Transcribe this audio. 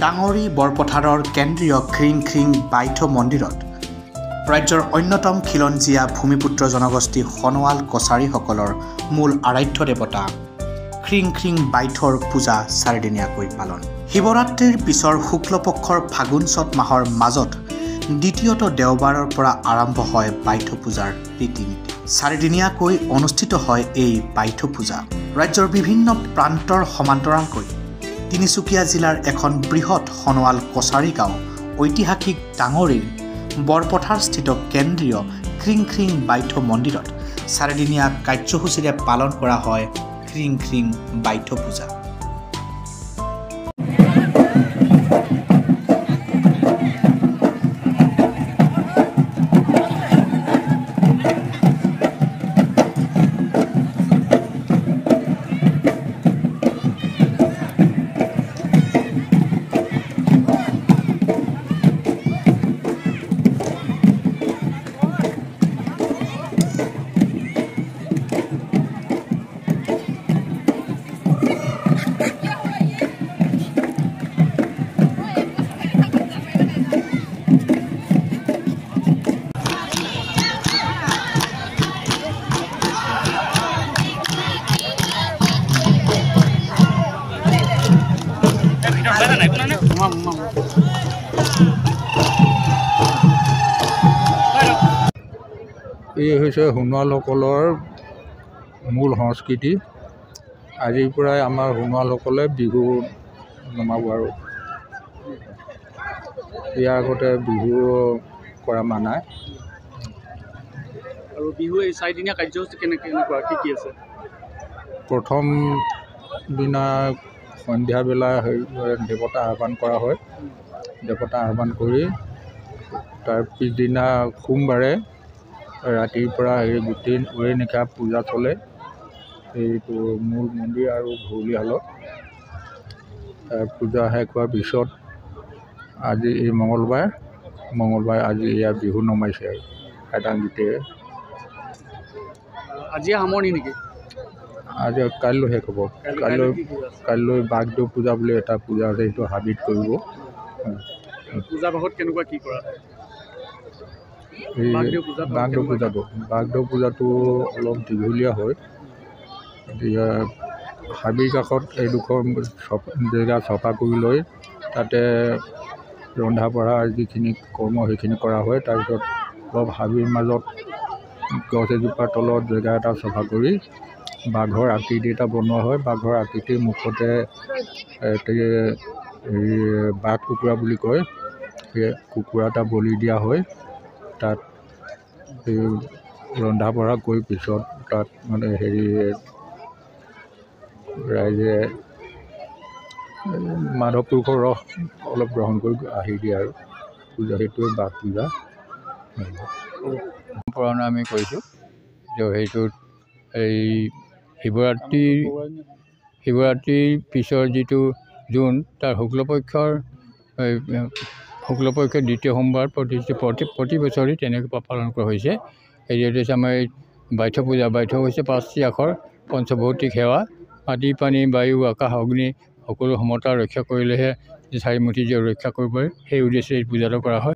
ডাঙৰি বৰপথাৰৰ কেন্দ্ৰীয় খ্ৰিং খ্ৰিং বাইথ মন্দিৰত ৰাজ্যৰ অন্যতম খিলঞ্জীয়া ভূমিপুত্ৰ জনগোষ্ঠী সোণোৱাল কছাৰীসকলৰ মূল আৰাধ্য দেৱতা খ্ৰিং খ্ৰিং বাইথৰ পূজা চাৰিদিনীয়াকৈ পালন। শিৱৰাত্ৰিৰ পিছৰ শুক্লপক্ষৰ ফাগুন চত মাহৰ মাজত দ্বিতীয়টো দেওবাৰৰ পৰা আৰম্ভ হয় বাইথ পূজাৰ ৰীতি-নীতি। চাৰিদিনীয়াকৈ অনুষ্ঠিত হয় এই বাইথ পূজা। ৰাজ্যৰ বিভিন্ন প্ৰান্তৰ সমান্তৰালকৈ তিনিচুকীয়া জিলাৰ এখন বৃহৎ সোণোৱাল কছাৰী গাঁও ঐতিহাসিক ডাঙৰিৰ বৰপথাৰস্থিত কেন্দ্ৰীয় খ্ৰিং খ্ৰিং বাইথ মন্দিৰত চাৰিদিনীয়া কাৰ্যসূচীৰে পালন কৰা হয় খ্ৰিং খ্ৰিং বাইথ পূজা। এই হৈছে সোণোৱালসকলৰ মূল সংস্কৃতি। আজিৰ পৰাই আমাৰ সোণোৱালসকলে বিহু নমাব আৰু ইয়াৰ আগতে বিহু কৰা মানায়। আৰু বিহু এই চাৰিদিনীয়া কাৰ্যসূচী কেনেকুৱা কি আছে? প্ৰথম দিনা সন্ধিয়াবেলা দেৱতা আহ্বান কৰা হয়। দেৱতা আহ্বান কৰি তাৰ পিছদিনা সোমবাৰে ৰাতিৰ পৰা গোটেই নিশা পূজা চলে। এইটো মূল মন্দিৰ আৰু ভৰলীহালত পূজা শেষ হোৱাৰ পিছত আজি এই মঙলবাৰ আজি ইয়াৰ বিহু নমাইছে আৰু সাধাৰণতে। আজি সামৰণি নেকি? আজি কাইলৈ শেষ হ'ব। কাইলৈ বাগদেউ পূজা বুলি এটা পূজা আছে, সেইটো হাবিত কৰিব। পূজা ভাগত কেনেকুৱা কি কৰা? বাগদেউ পূজাটো অলপ দীঘলীয়া হয়। এতিয়া হাবিৰ কাষত এইডোখৰ জেগা চফা কৰি লৈ তাতে ৰন্ধা বঢ়া যিখিনি কৰ্ম সেইখিনি কৰা হয়। তাৰপিছত অলপ হাবিৰ মাজত গছ এজোপাৰ তলত জেগা এটা চফা কৰি বাঘৰ আকৃতি এটা বনোৱা হয়। বাঘৰ আকৃতিৰ মুখতে বাঘ কুকুৰা বুলি কয়, সেই কুকুৰা এটা বলি দিয়া হয়। তাত ৰন্ধা বঢ়া কৰি পিছত তাত ৰাইজে মাধৱ পুৰুষৰ ৰস অলপ গ্ৰহণ কৰি আহি দিয়ে আৰু পূজা, সেইটোৱে বাঘ পূজা। পৰম্পৰা আমি কৰিছোঁ যে সেইটোত এই শিৱৰাত্ৰিৰ পিছৰ যিটো জোন, তাৰ শুক্লপক্ষৰ দ্বিতীয় সোমবাৰ প্ৰতি বছৰে তেনেকৈ পালন কৰা হৈছে। এই হৈছে আমাৰ এই বাইথ পূজা। বাইথ হৈছে 5টি আখৰ, পঞ্চভৌতিক সেৱা, মাটি পানী বায়ু আকাশ অগ্নি সকলো সমতা ৰক্ষা কৰিলেহে চাৰিমুঠি যে ৰক্ষা কৰিব পাৰি, সেই উদ্দেশ্যে এই পূজাটো কৰা হয়।